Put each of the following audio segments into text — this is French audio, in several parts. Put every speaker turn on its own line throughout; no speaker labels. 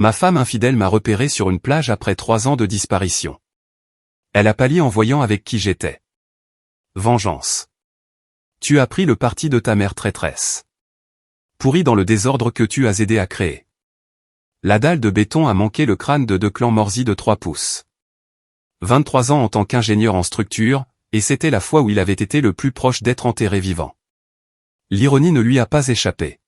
Ma femme infidèle m'a repéré sur une plage après 3 ans de disparition. Elle a pâli en voyant avec qui j'étais. Vengeance. Tu as pris le parti de ta mère traîtresse. Pourrie dans le désordre que tu as aidé à créer. La dalle de béton a manqué le crâne de Declan Morsy de 3 pouces. 23 ans en tant qu'ingénieur en structure, et c'était la fois où il avait été le plus proche d'être enterré vivant. L'ironie ne lui a pas échappé.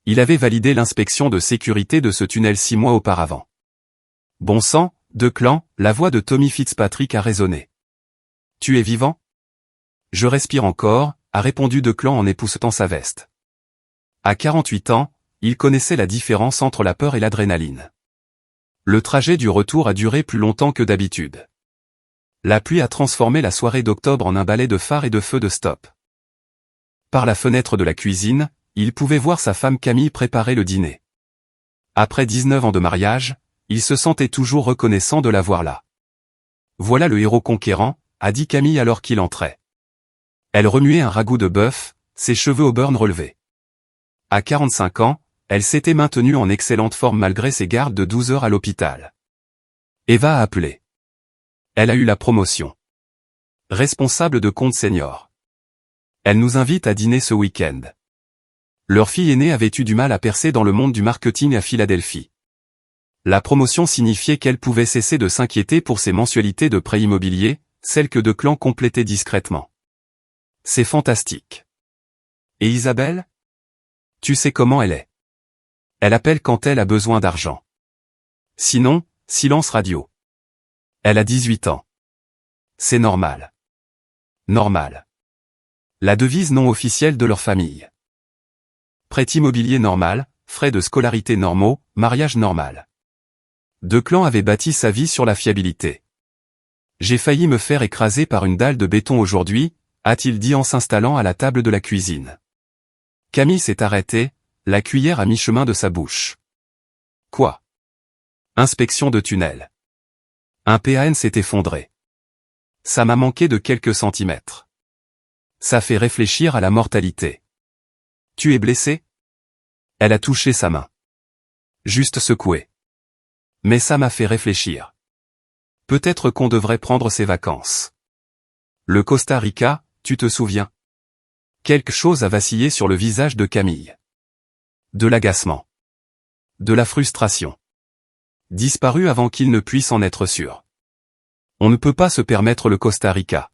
Il avait validé l'inspection de sécurité de ce tunnel 6 mois auparavant. Bon sang, Declan, la voix de Tommy Fitzpatrick a résonné. Tu es vivant? Je respire encore, a répondu Declan en époussetant sa veste. À 48 ans, il connaissait la différence entre la peur et l'adrénaline. Le trajet du retour a duré plus longtemps que d'habitude. La pluie a transformé la soirée d'octobre en un balai de phares et de feux de stop. Par la fenêtre de la cuisine, il pouvait voir sa femme Camille préparer le dîner. Après 19 ans de mariage, il se sentait toujours reconnaissant de la voir là. Voilà le héros conquérant, a dit Camille alors qu'il entrait. Elle remuait un ragoût de bœuf, ses cheveux au burn relevés. À 45 ans, elle s'était maintenue en excellente forme malgré ses gardes de 12 heures à l'hôpital. Eva a appelé. Elle a eu la promotion. Responsable de compte senior. Elle nous invite à dîner ce week-end. Leur fille aînée avait eu du mal à percer dans le monde du marketing à Philadelphie. La promotion signifiait qu'elle pouvait cesser de s'inquiéter pour ses mensualités de prêt immobilier, celles que Declan complétait discrètement. C'est fantastique. Et Isabelle? Tu sais comment elle est. Elle appelle quand elle a besoin d'argent. Sinon, silence radio. Elle a 18 ans. C'est normal. Normal. La devise non officielle de leur famille. Prêt immobilier normal, frais de scolarité normaux, mariage normal. Declan avait bâti sa vie sur la fiabilité. J'ai failli me faire écraser par une dalle de béton aujourd'hui, a-t-il dit en s'installant à la table de la cuisine. Camille s'est arrêtée, la cuillère à mi-chemin de sa bouche. Quoi? Inspection de tunnel. Un PAN s'est effondré. Ça m'a manqué de quelques centimètres. Ça fait réfléchir à la mortalité. Tu es blessé? Elle a touché sa main. Juste secoué. Mais ça m'a fait réfléchir. Peut-être qu'on devrait prendre ses vacances. Le Costa Rica, tu te souviens? Quelque chose a vacillé sur le visage de Camille. De l'agacement. De la frustration. Disparu avant qu'il ne puisse en être sûr. On ne peut pas se permettre le Costa Rica.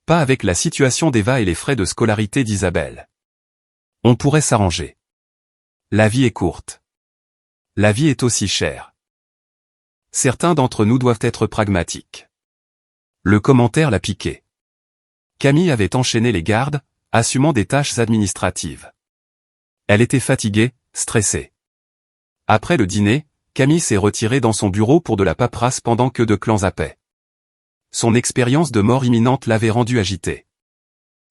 Pas avec la situation d'Eva et les frais de scolarité d'Isabelle. On pourrait s'arranger. La vie est courte. La vie est aussi chère. Certains d'entre nous doivent être pragmatiques. Le commentaire l'a piqué. Camille avait enchaîné les gardes, assumant des tâches administratives. Elle était fatiguée, stressée. Après le dîner, Camille s'est retirée dans son bureau pour de la paperasse pendant que Declan zappait. Son expérience de mort imminente l'avait rendu agité.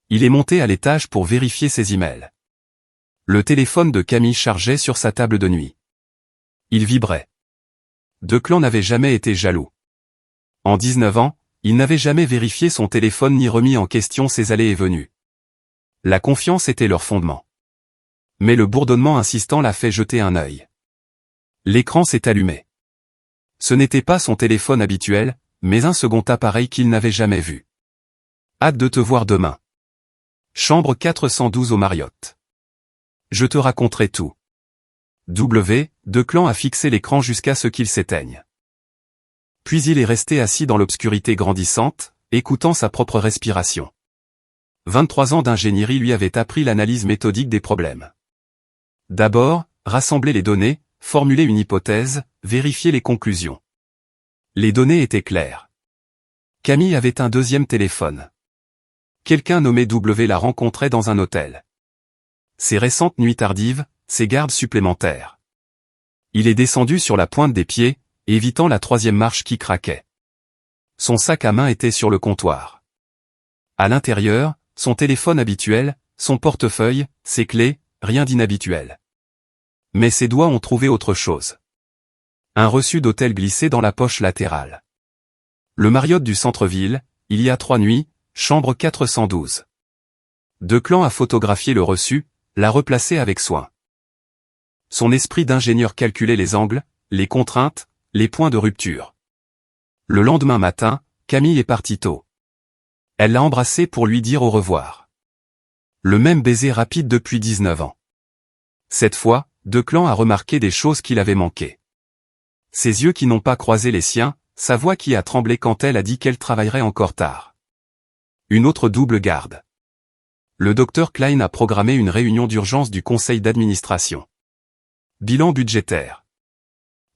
Il est monté à l'étage pour vérifier ses emails. Le téléphone de Camille chargeait sur sa table de nuit. Il vibrait. Declan n'avait jamais été jaloux. En 19 ans, il n'avait jamais vérifié son téléphone ni remis en question ses allées et venues. La confiance était leur fondement. Mais le bourdonnement insistant l'a fait jeter un œil. L'écran s'est allumé. Ce n'était pas son téléphone habituel, mais un second appareil qu'il n'avait jamais vu. Hâte de te voir demain. Chambre 412 au Marriott. Je te raconterai tout. Declan a fixé l'écran jusqu'à ce qu'il s'éteigne. Puis il est resté assis dans l'obscurité grandissante, écoutant sa propre respiration. 23 ans d'ingénierie lui avaient appris l'analyse méthodique des problèmes. D'abord, rassembler les données, formuler une hypothèse, vérifier les conclusions. Les données étaient claires. Camille avait un deuxième téléphone. Quelqu'un nommé W la rencontrait dans un hôtel. Ses récentes nuits tardives, ses gardes supplémentaires. Il est descendu sur la pointe des pieds, évitant la 3e marche qui craquait. Son sac à main était sur le comptoir. À l'intérieur, son téléphone habituel, son portefeuille, ses clés, rien d'inhabituel. Mais ses doigts ont trouvé autre chose. Un reçu d'hôtel glissé dans la poche latérale. Le Marriott du centre-ville, il y a 3 nuits, chambre 412. Declan a photographié le reçu, l'a replacé avec soin. Son esprit d'ingénieur calculait les angles, les contraintes, les points de rupture. Le lendemain matin, Camille est partie tôt. Elle l'a embrassé pour lui dire au revoir. Le même baiser rapide depuis 19 ans. Cette fois, Declan a remarqué des choses qu'il avait manquées. Ses yeux qui n'ont pas croisé les siens, sa voix qui a tremblé quand elle a dit qu'elle travaillerait encore tard. Une autre double garde. Le docteur Klein a programmé une réunion d'urgence du conseil d'administration. Bilan budgétaire.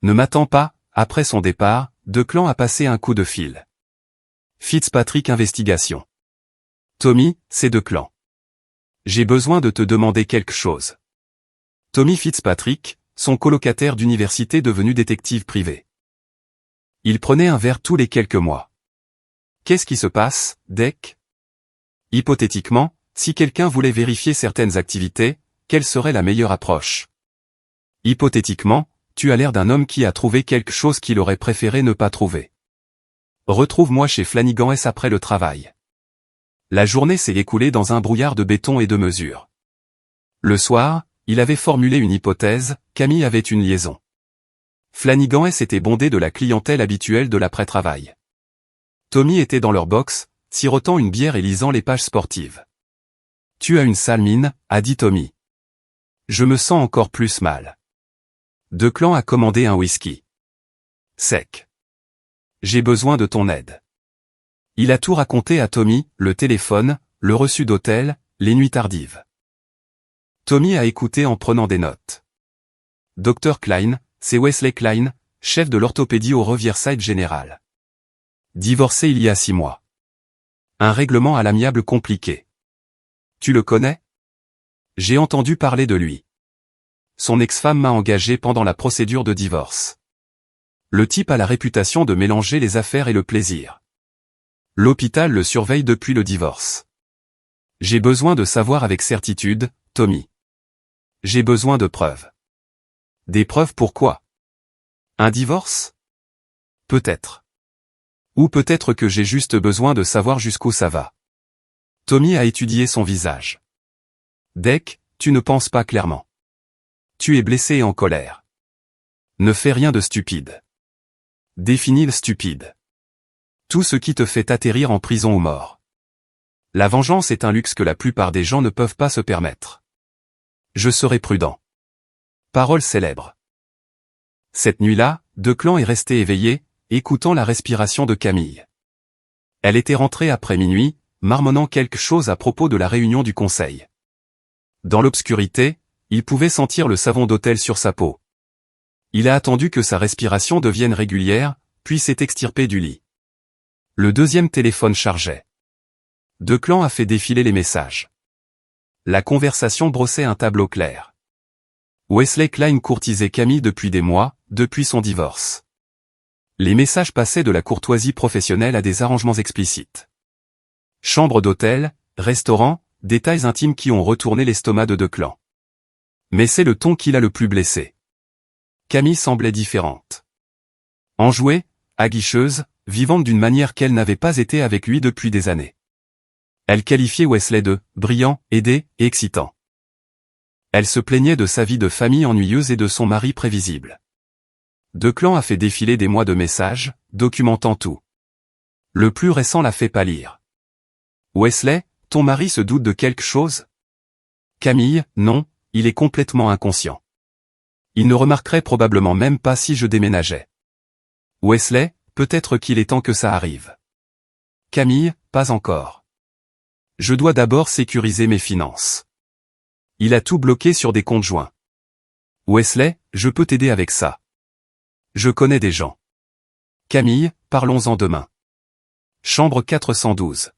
Ne m'attends pas, après son départ, Declan a passé un coup de fil. Fitzpatrick Investigation. Tommy, c'est Declan. J'ai besoin de te demander quelque chose. Tommy Fitzpatrick, son colocataire d'université devenu détective privé. Il prenait un verre tous les quelques mois. Qu'est-ce qui se passe, Dec? Hypothétiquement, si quelqu'un voulait vérifier certaines activités, quelle serait la meilleure approche? Hypothétiquement, tu as l'air d'un homme qui a trouvé quelque chose qu'il aurait préféré ne pas trouver. Retrouve-moi chez Flanagan S après le travail. La journée s'est écoulée dans un brouillard de béton et de mesures. Le soir, il avait formulé une hypothèse, Camille avait une liaison. Flanagan S était bondé de la clientèle habituelle de l'après-travail. Tommy était dans leur box, sirotant une bière et lisant les pages sportives. Tu as une sale mine, a dit Tommy. Je me sens encore plus mal. Declan a commandé un whisky. Sec. J'ai besoin de ton aide. Il a tout raconté à Tommy, le téléphone, le reçu d'hôtel, les nuits tardives. Tommy a écouté en prenant des notes. Dr Klein, c'est Wesley Klein, chef de l'orthopédie au Riverside General. Divorcé il y a 6 mois. Un règlement à l'amiable compliqué. Tu le connais? J'ai entendu parler de lui. Son ex-femme m'a engagé pendant la procédure de divorce. Le type a la réputation de mélanger les affaires et le plaisir. L'hôpital le surveille depuis le divorce. J'ai besoin de savoir avec certitude, Tommy. J'ai besoin de preuves. Des preuves pourquoi? Un divorce? Peut-être. Ou peut-être que j'ai juste besoin de savoir jusqu'où ça va. Tommy a étudié son visage. Dec, tu ne penses pas clairement. Tu es blessé et en colère. Ne fais rien de stupide. Définis le stupide. Tout ce qui te fait atterrir en prison ou mort. La vengeance est un luxe que la plupart des gens ne peuvent pas se permettre. Je serai prudent. Parole célèbre. Cette nuit-là, Declan est resté éveillé, écoutant la respiration de Camille. Elle était rentrée après minuit, marmonnant quelque chose à propos de la réunion du conseil. Dans l'obscurité, il pouvait sentir le savon d'hôtel sur sa peau. Il a attendu que sa respiration devienne régulière, puis s'est extirpé du lit. Le deuxième téléphone chargeait. Declan a fait défiler les messages. La conversation brossait un tableau clair. Wesley Klein courtisait Camille depuis des mois, depuis son divorce. Les messages passaient de la courtoisie professionnelle à des arrangements explicites. Chambre d'hôtel, restaurant, détails intimes qui ont retourné l'estomac de Declan. Mais c'est le ton qui l'a le plus blessé. Camille semblait différente. Enjouée, aguicheuse, vivante d'une manière qu'elle n'avait pas été avec lui depuis des années. Elle qualifiait Wesley de « brillant, aidé et excitant ». Elle se plaignait de sa vie de famille ennuyeuse et de son mari prévisible. Declan a fait défiler des mois de messages, documentant tout. Le plus récent l'a fait pâlir. « Wesley, ton mari se doute de quelque chose ?» Camille, non, il est complètement inconscient. Il ne remarquerait probablement même pas si je déménageais. Wesley, peut-être qu'il est temps que ça arrive. Camille, pas encore. Je dois d'abord sécuriser mes finances. Il a tout bloqué sur des comptes joints. Wesley, je peux t'aider avec ça. Je connais des gens. Camille, parlons-en demain. Chambre 412.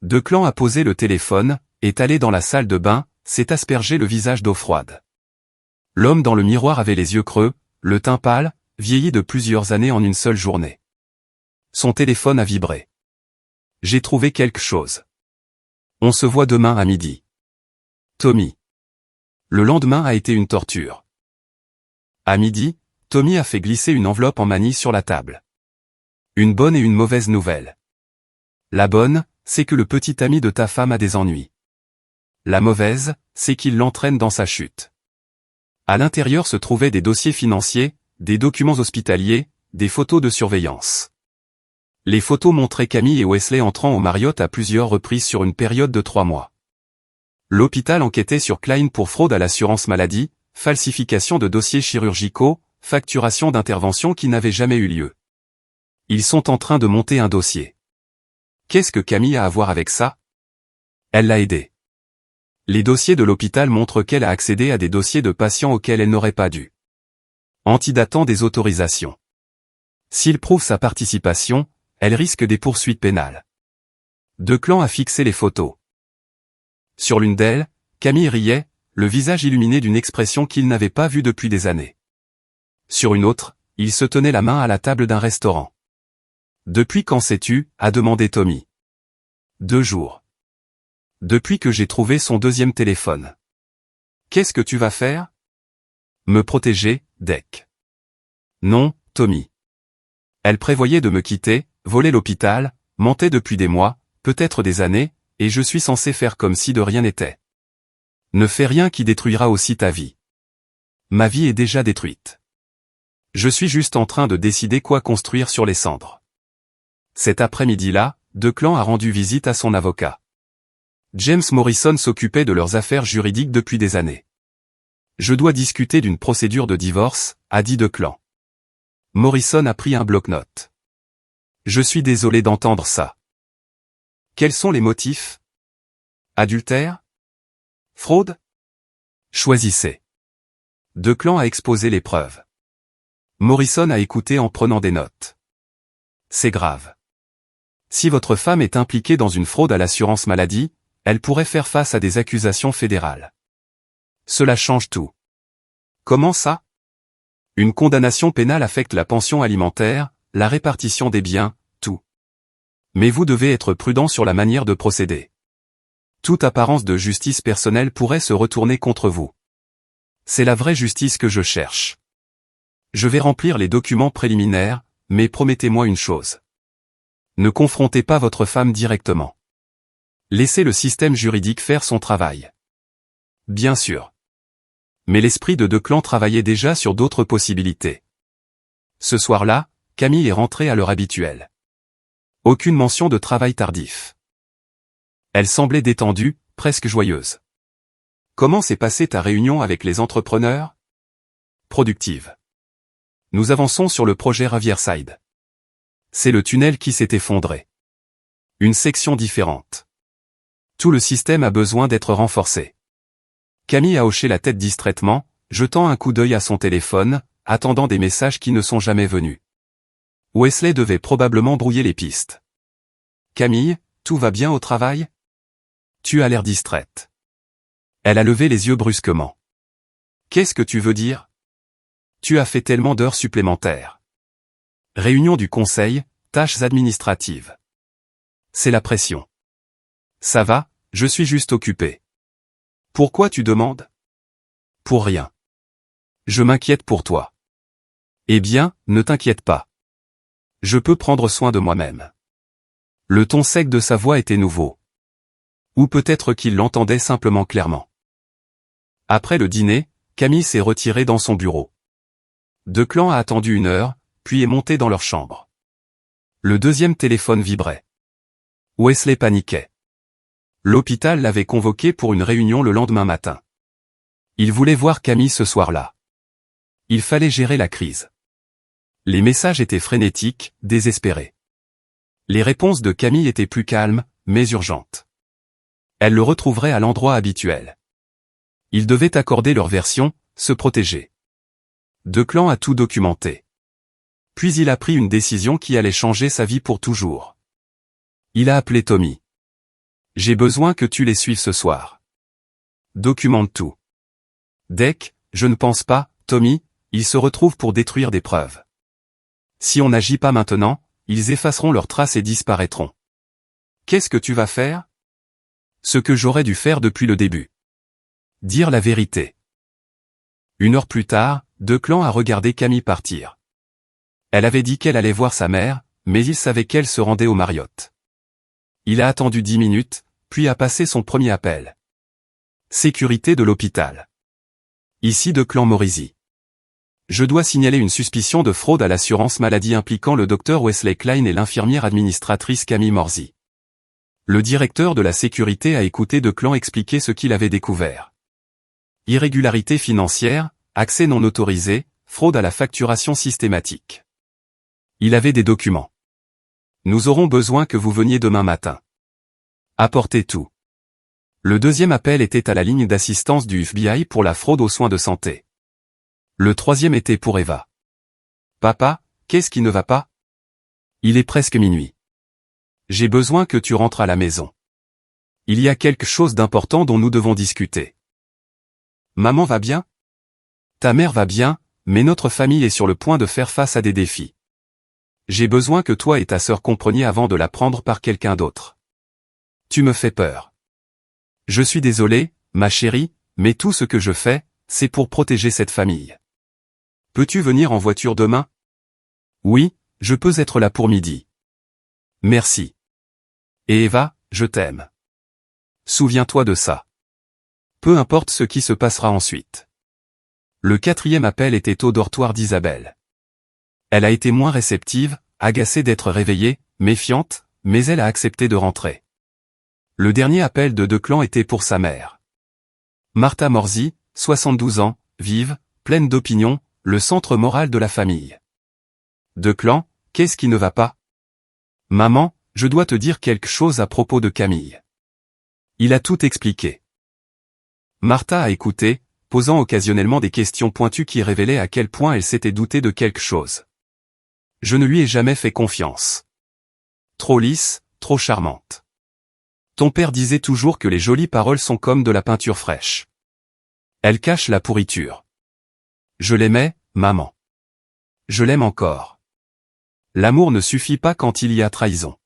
Declan a posé le téléphone, est allé dans la salle de bain, s'est aspergé le visage d'eau froide. L'homme dans le miroir avait les yeux creux, le teint pâle, vieilli de plusieurs années en une seule journée. Son téléphone a vibré. J'ai trouvé quelque chose. On se voit demain à midi. Tommy. Le lendemain a été une torture. À midi, Tommy a fait glisser une enveloppe en manille sur la table. Une bonne et une mauvaise nouvelle. La bonne, c'est que le petit ami de ta femme a des ennuis. La mauvaise, c'est qu'il l'entraîne dans sa chute. À l'intérieur se trouvaient des dossiers financiers, des documents hospitaliers, des photos de surveillance. Les photos montraient Camille et Wesley entrant au Marriott à plusieurs reprises sur une période de 3 mois. L'hôpital enquêtait sur Klein pour fraude à l'assurance maladie, falsification de dossiers chirurgicaux, facturation d'interventions qui n'avaient jamais eu lieu. Ils sont en train de monter un dossier. Qu'est-ce que Camille a à voir avec ça? Elle l'a aidé. Les dossiers de l'hôpital montrent qu'elle a accédé à des dossiers de patients auxquels elle n'aurait pas dû. Antidatant des autorisations. S'il prouve sa participation, elle risque des poursuites pénales. Declan a fixé les photos. Sur l'une d'elles, Camille riait, le visage illuminé d'une expression qu'il n'avait pas vue depuis des années. Sur une autre, il se tenait la main à la table d'un restaurant. « Depuis quand sais-tu » a demandé Tommy. « 2 jours. Depuis que j'ai trouvé son deuxième téléphone. »« Qu'est-ce que tu vas faire ?»« Me protéger, Deck. »« Non, Tommy. » Elle prévoyait de me quitter, voler l'hôpital, mentait depuis des mois, peut-être des années, et je suis censé faire comme si de rien n'était. Ne fais rien qui détruira aussi ta vie. Ma vie est déjà détruite. Je suis juste en train de décider quoi construire sur les cendres. Cet après-midi-là, Declan a rendu visite à son avocat. James Morrison s'occupait de leurs affaires juridiques depuis des années. Je dois discuter d'une procédure de divorce, a dit Declan. Morrison a pris un bloc-notes. Je suis désolé d'entendre ça. Quels sont les motifs? Adultère? Fraude? Choisissez. Declan a exposé les preuves. Morrison a écouté en prenant des notes. C'est grave. Si votre femme est impliquée dans une fraude à l'assurance maladie, elle pourrait faire face à des accusations fédérales. Cela change tout. Comment ça? Une condamnation pénale affecte la pension alimentaire, la répartition des biens, tout. Mais vous devez être prudent sur la manière de procéder. Toute apparence de justice personnelle pourrait se retourner contre vous. C'est la vraie justice que je cherche. Je vais remplir les documents préliminaires, mais promettez-moi une chose. Ne confrontez pas votre femme directement. Laissez le système juridique faire son travail. Bien sûr. Mais l'esprit de Declan travaillait déjà sur d'autres possibilités. Ce soir-là, Camille est rentrée à l'heure habituelle. Aucune mention de travail tardif. Elle semblait détendue, presque joyeuse. Comment s'est passée ta réunion avec les entrepreneurs? Productive. Nous avançons sur le projet Riverside. C'est le tunnel qui s'est effondré. Une section différente. Tout le système a besoin d'être renforcé. Camille a hoché la tête distraitement, jetant un coup d'œil à son téléphone, attendant des messages qui ne sont jamais venus. Wesley devait probablement brouiller les pistes. Camille, tout va bien au travail? Tu as l'air distraite. Elle a levé les yeux brusquement. Qu'est-ce que tu veux dire? Tu as fait tellement d'heures supplémentaires. Réunion du conseil, tâches administratives. C'est la pression. Ça va, je suis juste occupé. Pourquoi tu demandes? Pour rien. Je m'inquiète pour toi. Eh bien, ne t'inquiète pas. Je peux prendre soin de moi-même. Le ton sec de sa voix était nouveau. Ou peut-être qu'il l'entendait simplement clairement. Après le dîner, Camille s'est retirée dans son bureau. Declan a attendu 1 heure, puis est monté dans leur chambre. Le deuxième téléphone vibrait. Wesley paniquait. L'hôpital l'avait convoqué pour une réunion le lendemain matin. Il voulait voir Camille ce soir-là. Il fallait gérer la crise. Les messages étaient frénétiques, désespérés. Les réponses de Camille étaient plus calmes, mais urgentes. Elle le retrouverait à l'endroit habituel. Ils devaient accorder leur version, se protéger. Declan a tout documenté. Puis il a pris une décision qui allait changer sa vie pour toujours. Il a appelé Tommy. J'ai besoin que tu les suives ce soir. Documente tout. Deck, je ne pense pas, Tommy, ils se retrouvent pour détruire des preuves. Si on n'agit pas maintenant, ils effaceront leurs traces et disparaîtront. Qu'est-ce que tu vas faire? Ce que j'aurais dû faire depuis le début. Dire la vérité. 1 heure plus tard, Declan a regardé Camille partir. Elle avait dit qu'elle allait voir sa mère, mais il savait qu'elle se rendait au Marriott. Il a attendu 10 minutes, puis a passé son premier appel. Sécurité de l'hôpital. Ici Declan Morisi. Je dois signaler une suspicion de fraude à l'assurance maladie impliquant le docteur Wesley Klein et l'infirmière administratrice Camille Morsy. Le directeur de la sécurité a écouté Declan expliquer ce qu'il avait découvert. Irrégularité financière, accès non autorisé, fraude à la facturation systématique. Il avait des documents. Nous aurons besoin que vous veniez demain matin. Apportez tout. Le deuxième appel était à la ligne d'assistance du FBI pour la fraude aux soins de santé. Le troisième était pour Eva. Papa, qu'est-ce qui ne va pas? Il est presque minuit. J'ai besoin que tu rentres à la maison. Il y a quelque chose d'important dont nous devons discuter. Maman va bien? Ta mère va bien, mais notre famille est sur le point de faire face à des défis. J'ai besoin que toi et ta sœur compreniez avant de la prendre par quelqu'un d'autre. Tu me fais peur. Je suis désolé, ma chérie, mais tout ce que je fais, c'est pour protéger cette famille. Peux-tu venir en voiture demain? Oui, je peux être là pour midi. Merci. Et Eva, je t'aime. Souviens-toi de ça. Peu importe ce qui se passera ensuite. Le quatrième appel était au dortoir d'Isabelle. Elle a été moins réceptive, agacée d'être réveillée, méfiante, mais elle a accepté de rentrer. Le dernier appel de Declan était pour sa mère. Martha Morsy, 72 ans, vive, pleine d'opinion, le centre moral de la famille. Declan, qu'est-ce qui ne va pas? Maman, je dois te dire quelque chose à propos de Camille. Il a tout expliqué. Martha a écouté, posant occasionnellement des questions pointues qui révélaient à quel point elle s'était doutée de quelque chose. Je ne lui ai jamais fait confiance. Trop lisse, trop charmante. Ton père disait toujours que les jolies paroles sont comme de la peinture fraîche. Elle cache la pourriture. Je l'aimais, maman. Je l'aime encore. L'amour ne suffit pas quand il y a trahison.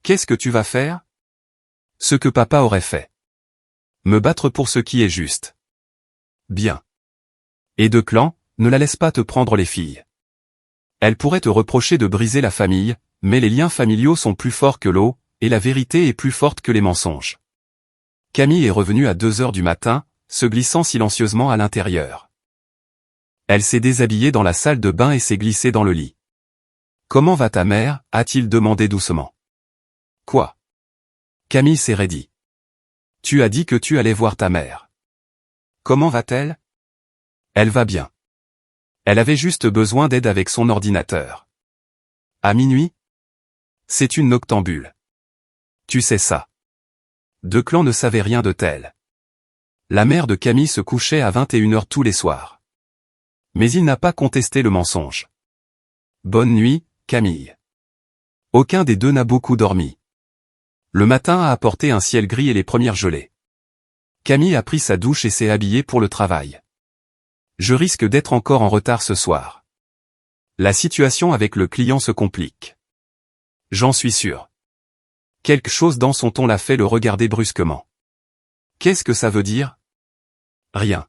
Qu'est-ce que tu vas faire? Ce que papa aurait fait. Me battre pour ce qui est juste. Bien. Et Declan, ne la laisse pas te prendre les filles. Elle pourrait te reprocher de briser la famille, mais les liens familiaux sont plus forts que l'eau, et la vérité est plus forte que les mensonges. Camille est revenue à 2 heures du matin, se glissant silencieusement à l'intérieur. Elle s'est déshabillée dans la salle de bain et s'est glissée dans le lit. Comment va ta mère? A-t-il demandé doucement. Quoi? Camille s'est raidie. Tu as dit que tu allais voir ta mère. Comment va-t-elle? Elle va bien. Elle avait juste besoin d'aide avec son ordinateur. À minuit? C'est une noctambule. Tu sais ça. Declan ne savait rien de tel. La mère de Camille se couchait à 21h tous les soirs. Mais il n'a pas contesté le mensonge. Bonne nuit, Camille. Aucun des deux n'a beaucoup dormi. Le matin a apporté un ciel gris et les premières gelées. Camille a pris sa douche et s'est habillée pour le travail. Je risque d'être encore en retard ce soir. La situation avec le client se complique. J'en suis sûr. Quelque chose dans son ton l'a fait le regarder brusquement. Qu'est-ce que ça veut dire? Rien.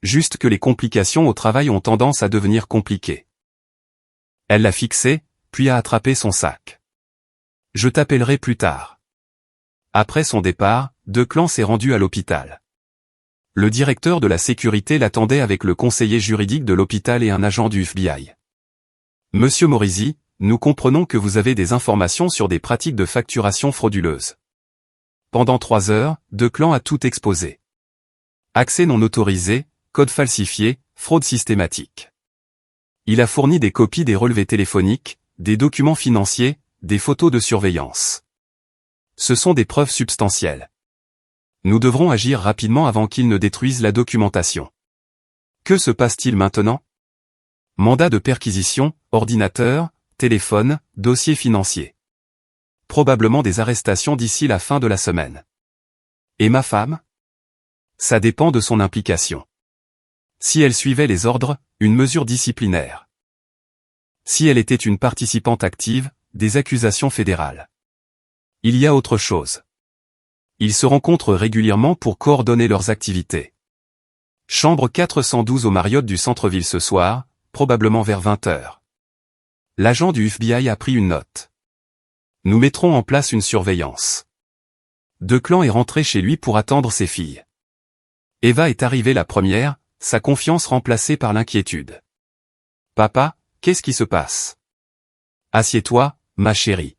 Juste que les complications au travail ont tendance à devenir compliquées. Elle l'a fixé, puis a attrapé son sac. Je t'appellerai plus tard. Après son départ, Declan s'est rendu à l'hôpital. Le directeur de la sécurité l'attendait avec le conseiller juridique de l'hôpital et un agent du FBI. Monsieur Morsy, nous comprenons que vous avez des informations sur des pratiques de facturation frauduleuses. Pendant 3 heures, Declan a tout exposé. Accès non autorisé, code falsifié, fraude systématique. Il a fourni des copies des relevés téléphoniques, des documents financiers, des photos de surveillance. Ce sont des preuves substantielles. Nous devrons agir rapidement avant qu'ils ne détruisent la documentation. Que se passe-t-il maintenant? Mandat de perquisition, ordinateur, téléphone, dossier financier. Probablement des arrestations d'ici la fin de la semaine. Et ma femme? Ça dépend de son implication. Si elle suivait les ordres, une mesure disciplinaire. Si elle était une participante active, des accusations fédérales. Il y a autre chose. Ils se rencontrent régulièrement pour coordonner leurs activités. Chambre 412 au Marriott du centre-ville ce soir, probablement vers 20h. L'agent du FBI a pris une note. Nous mettrons en place une surveillance. Declan est rentré chez lui pour attendre ses filles. Eva est arrivée la première, sa confiance remplacée par l'inquiétude. Papa, qu'est-ce qui se passe? Assieds-toi, ma chérie.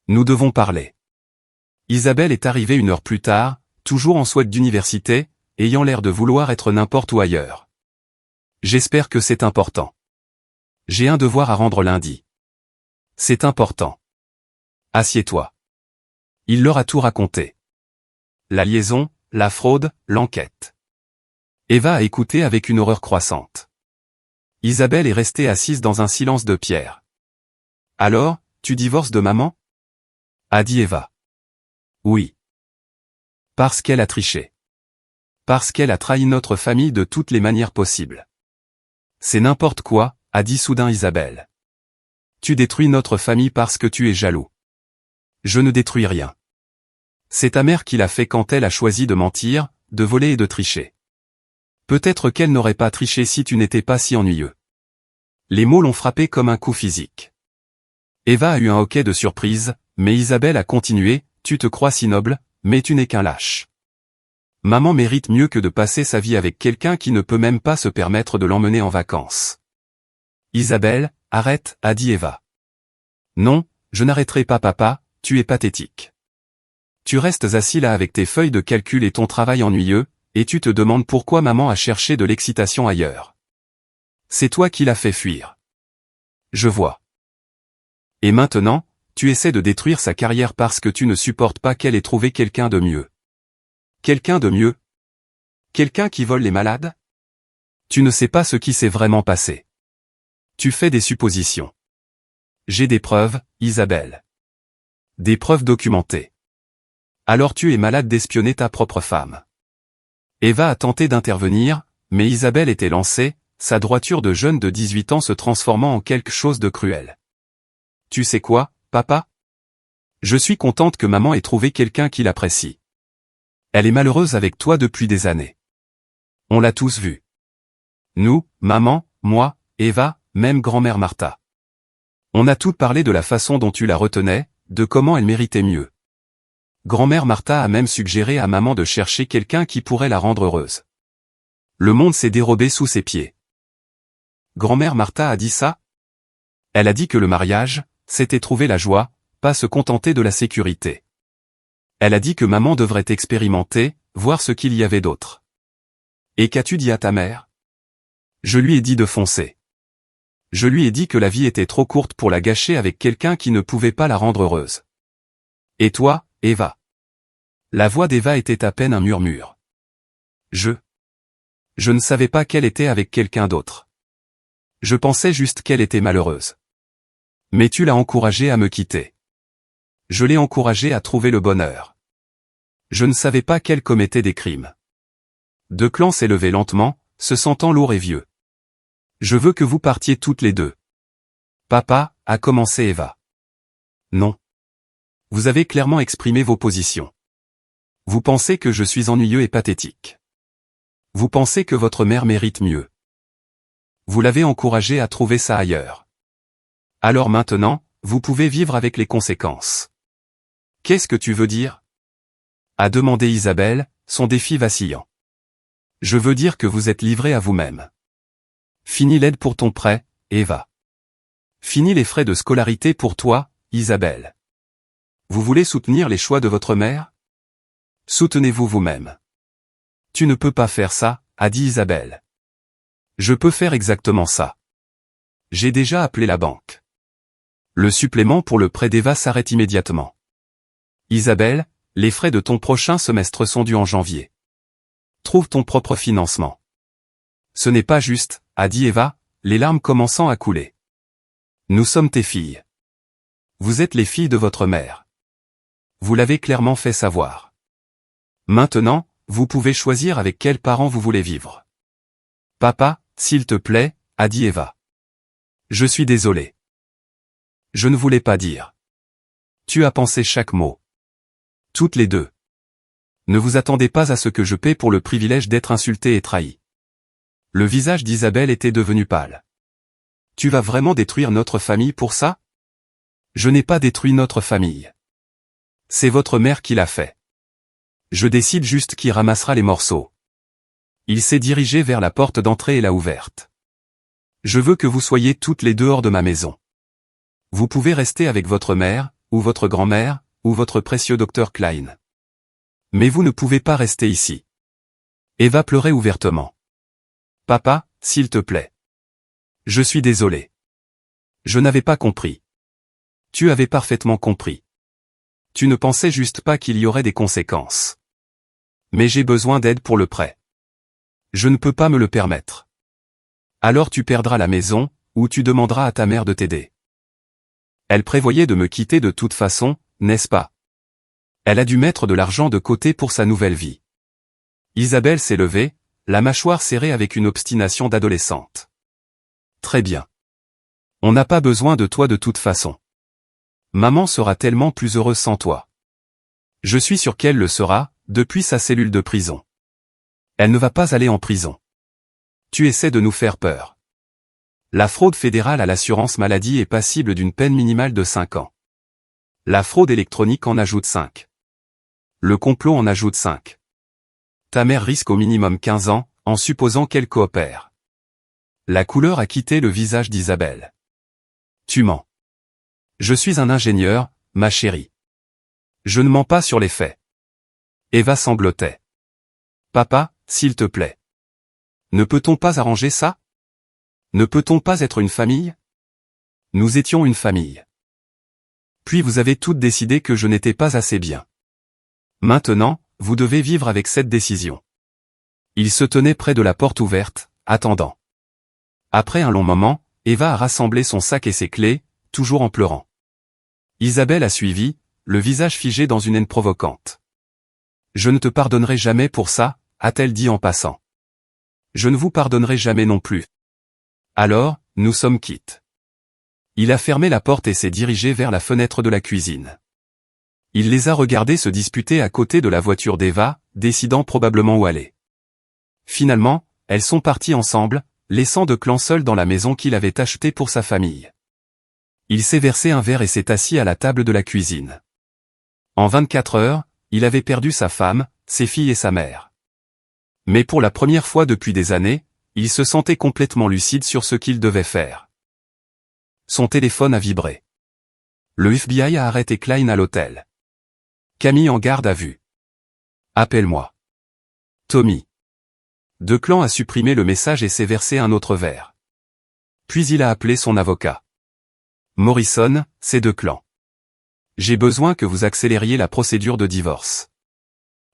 Nous devons parler. Isabelle est arrivée 1 heure plus tard, toujours en sweat d'université, ayant l'air de vouloir être n'importe où ailleurs. J'espère que c'est important. J'ai un devoir à rendre lundi. C'est important. Assieds-toi. Il leur a tout raconté. La liaison, la fraude, l'enquête. Eva a écouté avec une horreur croissante. Isabelle est restée assise dans un silence de pierre. Alors, tu divorces de maman? A dit Eva. Oui. Parce qu'elle a triché. Parce qu'elle a trahi notre famille de toutes les manières possibles. C'est n'importe quoi, a dit soudain Isabelle. Tu détruis notre famille parce que tu es jaloux. Je ne détruis rien. C'est ta mère qui l'a fait quand elle a choisi de mentir, de voler et de tricher. Peut-être qu'elle n'aurait pas triché si tu n'étais pas si ennuyeux. Les mots l'ont frappé comme un coup physique. Eva a eu un hoquet de surprise, mais Isabelle a continué, tu te crois si noble, mais tu n'es qu'un lâche. Maman mérite mieux que de passer sa vie avec quelqu'un qui ne peut même pas se permettre de l'emmener en vacances. Isabelle, arrête, a dit Eva. Non, je n'arrêterai pas papa, tu es pathétique. Tu restes assis là avec tes feuilles de calcul et ton travail ennuyeux, et tu te demandes pourquoi maman a cherché de l'excitation ailleurs. C'est toi qui l'as fait fuir. Je vois. Et maintenant, tu essaies de détruire sa carrière parce que tu ne supportes pas qu'elle ait trouvé quelqu'un de mieux. Quelqu'un de mieux? Quelqu'un qui vole les malades? Tu ne sais pas ce qui s'est vraiment passé. Tu fais des suppositions. J'ai des preuves, Isabelle. Des preuves documentées. Alors tu es malade d'espionner ta propre femme. Eva a tenté d'intervenir, mais Isabelle était lancée, sa droiture de jeune de 18 ans se transformant en quelque chose de cruel. Tu sais quoi, papa? Je suis contente que maman ait trouvé quelqu'un qui l'apprécie. Elle est malheureuse avec toi depuis des années. On l'a tous vu. Nous, maman, moi, Eva, même grand-mère Martha. On a toutes parlé de la façon dont tu la retenais, de comment elle méritait mieux. Grand-mère Martha a même suggéré à maman de chercher quelqu'un qui pourrait la rendre heureuse. Le monde s'est dérobé sous ses pieds. Grand-mère Martha a dit ça? Elle a dit que le mariage, c'était trouver la joie, pas se contenter de la sécurité. Elle a dit que maman devrait expérimenter, voir ce qu'il y avait d'autre. Et qu'as-tu dit à ta mère? Je lui ai dit de foncer. Je lui ai dit que la vie était trop courte pour la gâcher avec quelqu'un qui ne pouvait pas la rendre heureuse. Et toi, Eva? La voix d'Eva était à peine un murmure. Je ne savais pas qu'elle était avec quelqu'un d'autre. Je pensais juste qu'elle était malheureuse. Mais tu l'as encouragée à me quitter. Je l'ai encouragée à trouver le bonheur. Je ne savais pas qu'elle commettait des crimes. De Clan s'est levé lentement, se sentant lourd et vieux. Je veux que vous partiez toutes les deux. Papa, a commencé Eva. Non. Vous avez clairement exprimé vos positions. Vous pensez que je suis ennuyeux et pathétique. Vous pensez que votre mère mérite mieux. Vous l'avez encouragée à trouver ça ailleurs. Alors maintenant, vous pouvez vivre avec les conséquences. Qu'est-ce que tu veux dire? A demandé Isabelle, son défi vacillant. Je veux dire que vous êtes livré à vous-même. Fini l'aide pour ton prêt, Eva. Fini les frais de scolarité pour toi, Isabelle. Vous voulez soutenir les choix de votre mère? Soutenez-vous vous-même. Tu ne peux pas faire ça, a dit Isabelle. Je peux faire exactement ça. J'ai déjà appelé la banque. Le supplément pour le prêt d'Eva s'arrête immédiatement. Isabelle, les frais de ton prochain semestre sont dus en janvier. Trouve ton propre financement. Ce n'est pas juste, a dit Eva, les larmes commençant à couler. Nous sommes tes filles. Vous êtes les filles de votre mère. Vous l'avez clairement fait savoir. Maintenant, vous pouvez choisir avec quels parents vous voulez vivre. Papa, s'il te plaît, a dit Eva. Je suis désolé. Je ne voulais pas dire. Tu as pensé chaque mot. Toutes les deux. Ne vous attendez pas à ce que je paie pour le privilège d'être insulté et trahi. Le visage d'Isabelle était devenu pâle. Tu vas vraiment détruire notre famille pour ça? Je n'ai pas détruit notre famille. C'est votre mère qui l'a fait. Je décide juste qui ramassera les morceaux. Il s'est dirigé vers la porte d'entrée et l'a ouverte. Je veux que vous soyez toutes les deux hors de ma maison. Vous pouvez rester avec votre mère, ou votre grand-mère, ou votre précieux docteur Klein. Mais vous ne pouvez pas rester ici. Eva pleurait ouvertement. Papa, s'il te plaît. Je suis désolé. Je n'avais pas compris. Tu avais parfaitement compris. Tu ne pensais juste pas qu'il y aurait des conséquences. Mais j'ai besoin d'aide pour le prêt. Je ne peux pas me le permettre. Alors tu perdras la maison, ou tu demanderas à ta mère de t'aider. Elle prévoyait de me quitter de toute façon, n'est-ce pas? Elle a dû mettre de l'argent de côté pour sa nouvelle vie. Isabelle s'est levée, la mâchoire serrée avec une obstination d'adolescente. Très bien. On n'a pas besoin de toi de toute façon. Maman sera tellement plus heureuse sans toi. Je suis sûr qu'elle le sera, depuis sa cellule de prison. Elle ne va pas aller en prison. Tu essaies de nous faire peur. La fraude fédérale à l'assurance maladie est passible d'une peine minimale de 5 ans. La fraude électronique en ajoute 5. Le complot en ajoute 5. Ta mère risque au minimum 15 ans, en supposant qu'elle coopère. La couleur a quitté le visage d'Isabelle. Tu mens. Je suis un ingénieur, ma chérie. Je ne mens pas sur les faits. Eva sanglotait. Papa, s'il te plaît. Ne peut-on pas arranger ça? Ne peut-on pas être une famille? Nous étions une famille. Puis vous avez toutes décidé que je n'étais pas assez bien. Maintenant, vous devez vivre avec cette décision. Il se tenait près de la porte ouverte, attendant. Après un long moment, Eva a rassemblé son sac et ses clés, toujours en pleurant. Isabelle a suivi, le visage figé dans une haine provocante. Je ne te pardonnerai jamais pour ça, a-t-elle dit en passant. Je ne vous pardonnerai jamais non plus. Alors, nous sommes quittes. Il a fermé la porte et s'est dirigé vers la fenêtre de la cuisine. Il les a regardés se disputer à côté de la voiture d'Eva, décidant probablement où aller. Finalement, elles sont parties ensemble, laissant Declan seul dans la maison qu'il avait achetée pour sa famille. Il s'est versé un verre et s'est assis à la table de la cuisine. En 24 heures, il avait perdu sa femme, ses filles et sa mère. Mais pour la première fois depuis des années, il se sentait complètement lucide sur ce qu'il devait faire. Son téléphone a vibré. Le FBI a arrêté Klein à l'hôtel. Camille en garde à vue. Appelle-moi. Tommy. Declan a supprimé le message et s'est versé un autre verre. Puis il a appelé son avocat. Morrison, c'est Declan. J'ai besoin que vous accélériez la procédure de divorce.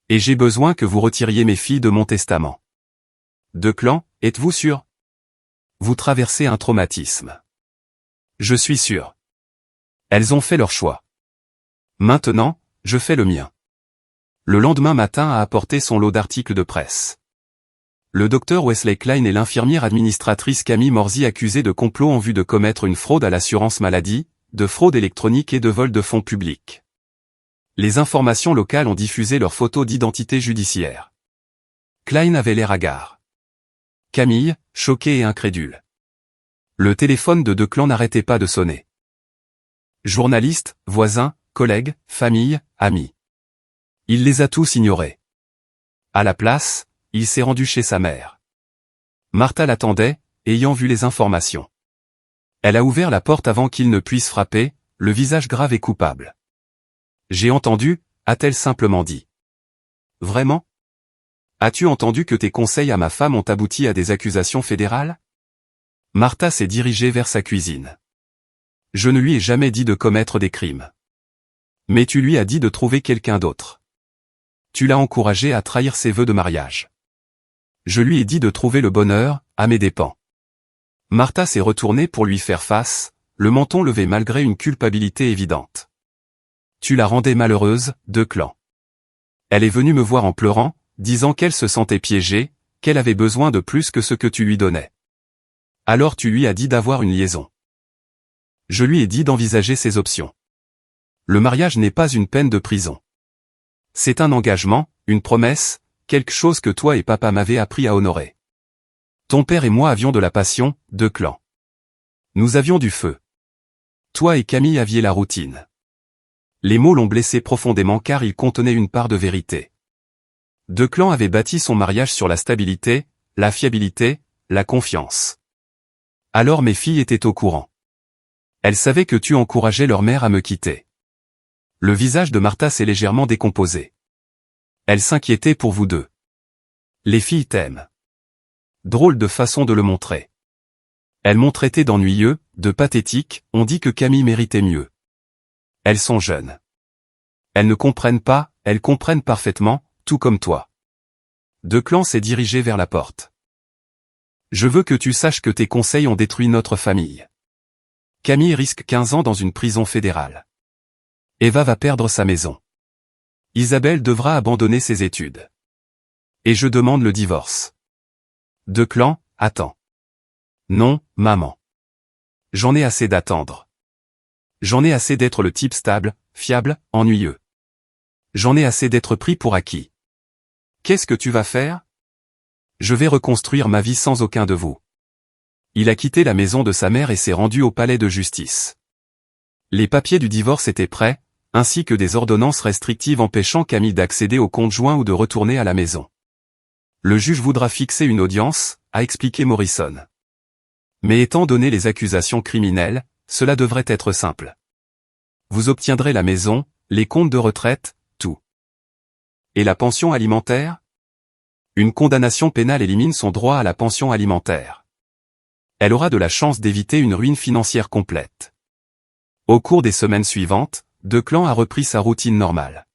Et j'ai besoin que vous retiriez mes filles de mon testament. Declan, êtes-vous sûr? Vous traversez un traumatisme. Je suis sûr. Elles ont fait leur choix. Maintenant, je fais le mien. Le lendemain matin a apporté son lot d'articles de presse. Le docteur Wesley Klein et l'infirmière administratrice Camille Morsy accusés de complot en vue de commettre une fraude à l'assurance maladie, de fraude électronique et de vol de fonds publics. Les informations locales ont diffusé leurs photos d'identité judiciaire. Klein avait l'air hagard. Camille, choquée et incrédule. Le téléphone de Declan n'arrêtait pas de sonner. Journalistes, voisins, collègues, famille, amis. Il les a tous ignorés. À la place, il s'est rendu chez sa mère. Martha l'attendait, ayant vu les informations. Elle a ouvert la porte avant qu'il ne puisse frapper, le visage grave et coupable. J'ai entendu, a-t-elle simplement dit. Vraiment? As-tu entendu que tes conseils à ma femme ont abouti à des accusations fédérales? Martha s'est dirigée vers sa cuisine. Je ne lui ai jamais dit de commettre des crimes. Mais tu lui as dit de trouver quelqu'un d'autre. Tu l'as encouragé à trahir ses vœux de mariage. Je lui ai dit de trouver le bonheur, à mes dépens. Martha s'est retournée pour lui faire face, le menton levé malgré une culpabilité évidente. Tu la rendais malheureuse, Declan. Elle est venue me voir en pleurant, disant qu'elle se sentait piégée, qu'elle avait besoin de plus que ce que tu lui donnais. Alors tu lui as dit d'avoir une liaison. Je lui ai dit d'envisager ses options. Le mariage n'est pas une peine de prison. C'est un engagement, une promesse, quelque chose que toi et papa m'avaient appris à honorer. Ton père et moi avions de la passion, Declan. Nous avions du feu. Toi et Camille aviez la routine. Les mots l'ont blessé profondément car ils contenaient une part de vérité. Declan avait bâti son mariage sur la stabilité, la fiabilité, la confiance. Alors mes filles étaient au courant. Elles savaient que tu encourageais leur mère à me quitter. Le visage de Martha s'est légèrement décomposé. Elle s'inquiétait pour vous deux. Les filles t'aiment. Drôle de façon de le montrer. Elles m'ont traité d'ennuyeux, de pathétique, on dit que Camille méritait mieux. Elles sont jeunes. Elles ne comprennent pas, elles comprennent parfaitement, tout comme toi. Declan s'est dirigé vers la porte. Je veux que tu saches que tes conseils ont détruit notre famille. Camille risque 15 ans dans une prison fédérale. Eva va perdre sa maison. Isabelle devra abandonner ses études. Et je demande le divorce. Declan, attends. Non, maman. J'en ai assez d'attendre. J'en ai assez d'être le type stable, fiable, ennuyeux. J'en ai assez d'être pris pour acquis. Qu'est-ce que tu vas faire? Je vais reconstruire ma vie sans aucun de vous. Il a quitté la maison de sa mère et s'est rendu au palais de justice. Les papiers du divorce étaient prêts, ainsi que des ordonnances restrictives empêchant Camille d'accéder au compte joint ou de retourner à la maison. Le juge voudra fixer une audience, a expliqué Morrison. Mais étant donné les accusations criminelles, cela devrait être simple. Vous obtiendrez la maison, les comptes de retraite, tout. Et la pension alimentaire? Une condamnation pénale élimine son droit à la pension alimentaire. Elle aura de la chance d'éviter une ruine financière complète. Au cours des semaines suivantes, Declan a repris sa routine normale.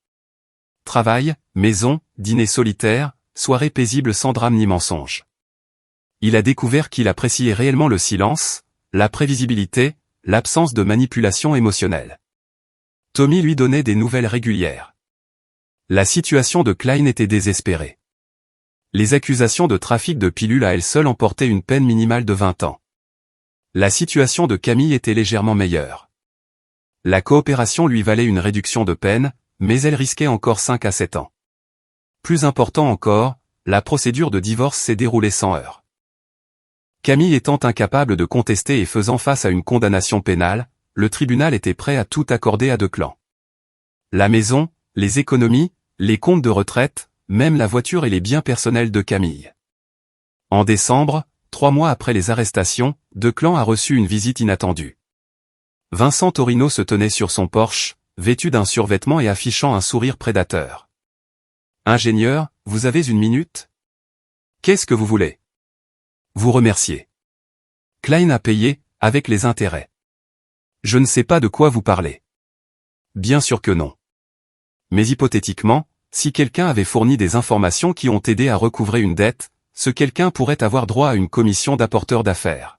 Travail, maison, dîner solitaire, soirée paisible sans drame ni mensonge. Il a découvert qu'il appréciait réellement le silence, la prévisibilité, l'absence de manipulation émotionnelle. Tommy lui donnait des nouvelles régulières. La situation de Klein était désespérée. Les accusations de trafic de pilules à elles seules emportaient une peine minimale de 20 ans. La situation de Camille était légèrement meilleure. La coopération lui valait une réduction de peine, mais elle risquait encore 5 à 7 ans. Plus important encore, la procédure de divorce s'est déroulée sans heurts. Camille étant incapable de contester et faisant face à une condamnation pénale, le tribunal était prêt à tout accorder à Declan. La maison, les économies, les comptes de retraite, même la voiture et les biens personnels de Camille. En décembre, 3 mois après les arrestations, Declan a reçu une visite inattendue. Vincent Torino se tenait sur son Porsche, vêtu d'un survêtement et affichant un sourire prédateur. « Ingénieur, vous avez une minute? Qu'est-ce que vous voulez? » Vous remercier. Klein a payé, avec les intérêts. Je ne sais pas de quoi vous parlez. Bien sûr que non. Mais hypothétiquement, si quelqu'un avait fourni des informations qui ont aidé à recouvrer une dette, ce quelqu'un pourrait avoir droit à une commission d'apporteur d'affaires.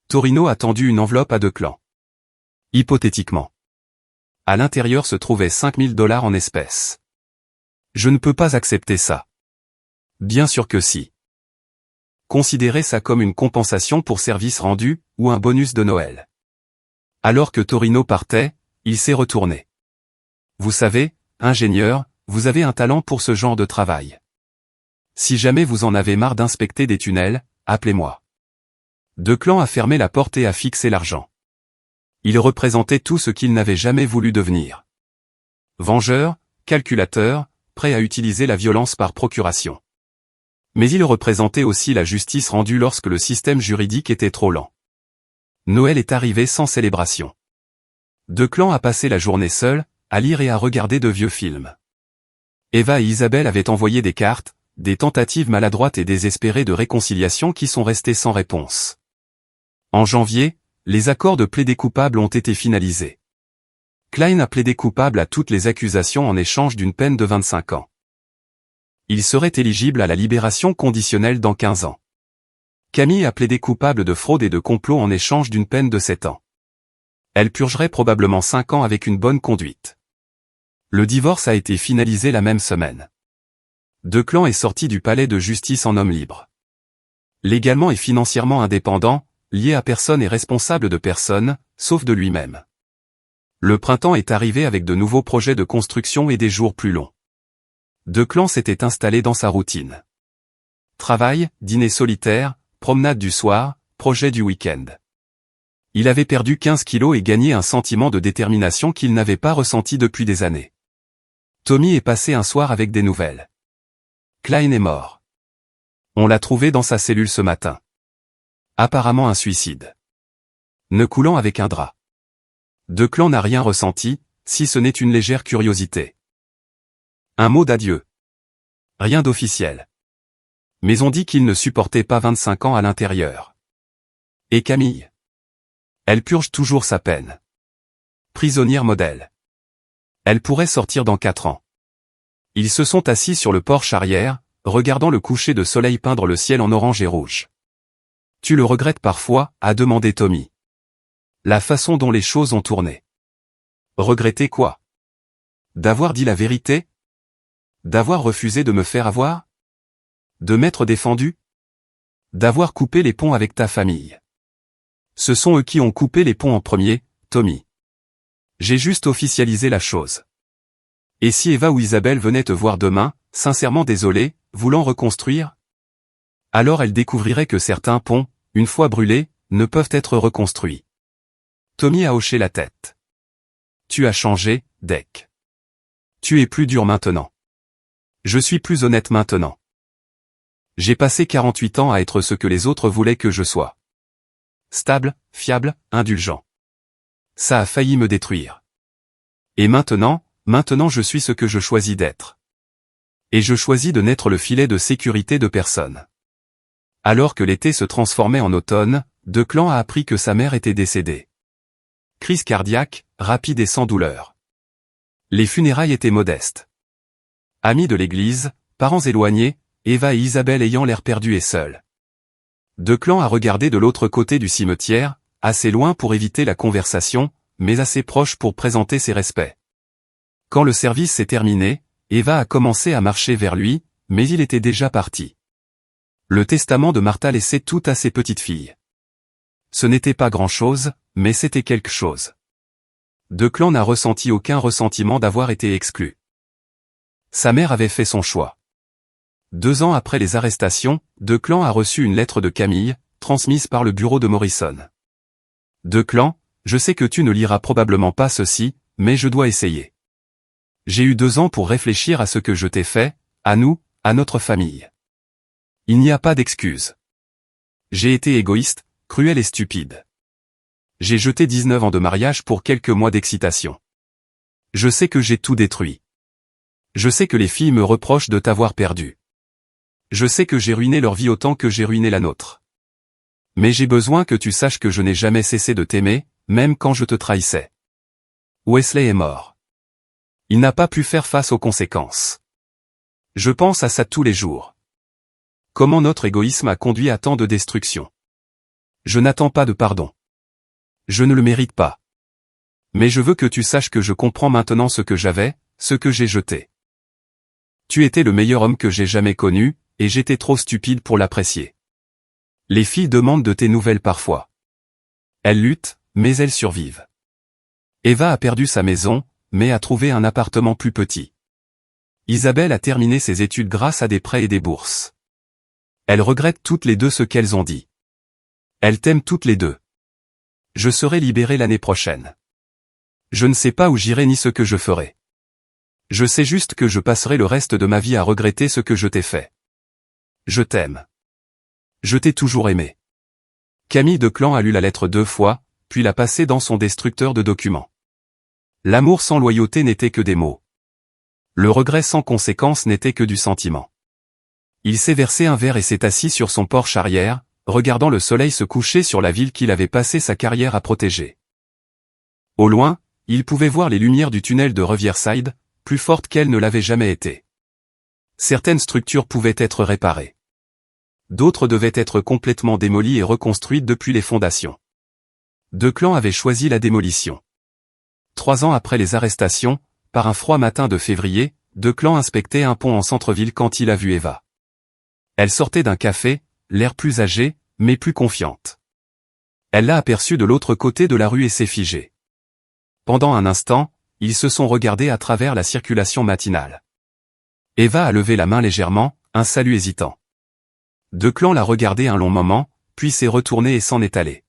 Torino a tendu une enveloppe à Declan. Hypothétiquement. À l'intérieur se trouvaient 5 000 $ en espèces. Je ne peux pas accepter ça. Bien sûr que si. Considérez ça comme une compensation pour service rendu, ou un bonus de Noël. Alors que Torino partait, il s'est retourné. Vous savez, ingénieur, vous avez un talent pour ce genre de travail. Si jamais vous en avez marre d'inspecter des tunnels, appelez-moi. Declan a fermé la porte et a fixé l'argent. Il représentait tout ce qu'il n'avait jamais voulu devenir. Vengeur, calculateur, prêt à utiliser la violence par procuration. Mais il représentait aussi la justice rendue lorsque le système juridique était trop lent. Noël est arrivé sans célébration. Declan a passé la journée seul, à lire et à regarder de vieux films. Eva et Isabelle avaient envoyé des cartes, des tentatives maladroites et désespérées de réconciliation qui sont restées sans réponse. En janvier, les accords de plaidé coupable ont été finalisés. Klein a plaidé coupable à toutes les accusations en échange d'une peine de 25 ans. Il serait éligible à la libération conditionnelle dans 15 ans. Camille a plaidé coupable de fraude et de complot en échange d'une peine de 7 ans. Elle purgerait probablement 5 ans avec une bonne conduite. Le divorce a été finalisé la même semaine. Declan est sorti du palais de justice en homme libre. Légalement et financièrement indépendant, lié à personne et responsable de personne, sauf de lui-même. Le printemps est arrivé avec de nouveaux projets de construction et des jours plus longs. Declan s'était installé dans sa routine. Travail, dîner solitaire, promenade du soir, projet du week-end. Il avait perdu 15 kilos et gagné un sentiment de détermination qu'il n'avait pas ressenti depuis des années. Tommy est passé un soir avec des nouvelles. Klein est mort. On l'a trouvé dans sa cellule ce matin. Apparemment un suicide. Ne coulant avec un drap. Declan n'a rien ressenti, si ce n'est une légère curiosité. Un mot d'adieu. Rien d'officiel. Mais on dit qu'il ne supportait pas 25 ans à l'intérieur. Et Camille? Elle purge toujours sa peine. Prisonnière modèle. Elle pourrait sortir dans 4 ans. Ils se sont assis sur le porche arrière, regardant le coucher de soleil peindre le ciel en orange et rouge. Tu le regrettes parfois, a demandé Tommy. La façon dont les choses ont tourné. Regretter quoi? D'avoir dit la vérité? D'avoir refusé de me faire avoir? De m'être défendu? D'avoir coupé les ponts avec ta famille? Ce sont eux qui ont coupé les ponts en premier, Tommy. J'ai juste officialisé la chose. Et si Eva ou Isabelle venaient te voir demain, sincèrement désolé, voulant reconstruire? Alors elles découvriraient que certains ponts, une fois brûlés, ne peuvent être reconstruits. Tommy a hoché la tête. Tu as changé, Deck. Tu es plus dur maintenant. Je suis plus honnête maintenant. J'ai passé 48 ans à être ce que les autres voulaient que je sois. Stable, fiable, indulgent. Ça a failli me détruire. Et maintenant je suis ce que je choisis d'être. Et je choisis de n'être le filet de sécurité de personne. Alors que l'été se transformait en automne, Declan a appris que sa mère était décédée. Crise cardiaque, rapide et sans douleur. Les funérailles étaient modestes. Amis de l'église, parents éloignés, Eva et Isabelle ayant l'air perdus et seuls. Declan a regardé de l'autre côté du cimetière, assez loin pour éviter la conversation, mais assez proche pour présenter ses respects. Quand le service s'est terminé, Eva a commencé à marcher vers lui, mais il était déjà parti. Le testament de Martha laissait tout à ses petites filles. Ce n'était pas grand-chose, mais c'était quelque chose. Declan n'a ressenti aucun ressentiment d'avoir été exclu. Sa mère avait fait son choix. 2 ans après les arrestations, Declan a reçu une lettre de Camille, transmise par le bureau de Morrison. Declan, je sais que tu ne liras probablement pas ceci, mais je dois essayer. J'ai eu 2 ans pour réfléchir à ce que je t'ai fait, à nous, à notre famille. Il n'y a pas d'excuse. J'ai été égoïste, cruel et stupide. J'ai jeté 19 ans de mariage pour quelques mois d'excitation. Je sais que j'ai tout détruit. Je sais que les filles me reprochent de t'avoir perdu. Je sais que j'ai ruiné leur vie autant que j'ai ruiné la nôtre. Mais j'ai besoin que tu saches que je n'ai jamais cessé de t'aimer, même quand je te trahissais. Wesley est mort. Il n'a pas pu faire face aux conséquences. Je pense à ça tous les jours. Comment notre égoïsme a conduit à tant de destruction. Je n'attends pas de pardon. Je ne le mérite pas. Mais je veux que tu saches que je comprends maintenant ce que j'avais, ce que j'ai jeté. Tu étais le meilleur homme que j'ai jamais connu, et j'étais trop stupide pour l'apprécier. Les filles demandent de tes nouvelles parfois. Elles luttent, mais elles survivent. Eva a perdu sa maison, mais a trouvé un appartement plus petit. Isabelle a terminé ses études grâce à des prêts et des bourses. Elles regrettent toutes les deux ce qu'elles ont dit. Elles t'aiment toutes les deux. Je serai libéré l'année prochaine. Je ne sais pas où j'irai ni ce que je ferai. Je sais juste que je passerai le reste de ma vie à regretter ce que je t'ai fait. Je t'aime. Je t'ai toujours aimé. Camille Declan a lu la lettre 2 fois, puis l'a passée dans son destructeur de documents. L'amour sans loyauté n'était que des mots. Le regret sans conséquence n'était que du sentiment. Il s'est versé un verre et s'est assis sur son porche arrière, regardant le soleil se coucher sur la ville qu'il avait passé sa carrière à protéger. Au loin, il pouvait voir les lumières du tunnel de Riverside, plus fortes qu'elles ne l'avaient jamais été. Certaines structures pouvaient être réparées. D'autres devaient être complètement démolies et reconstruites depuis les fondations. Declan avait choisi la démolition. 3 ans après les arrestations, par un froid matin de février, Declan inspectait un pont en centre-ville quand il a vu Eva. Elle sortait d'un café, l'air plus âgée, mais plus confiante. Elle l'a aperçue de l'autre côté de la rue et s'est figée. Pendant un instant, ils se sont regardés à travers la circulation matinale. Eva a levé la main légèrement, un salut hésitant. Declan l'a regardé un long moment, puis s'est retourné et s'en est allé.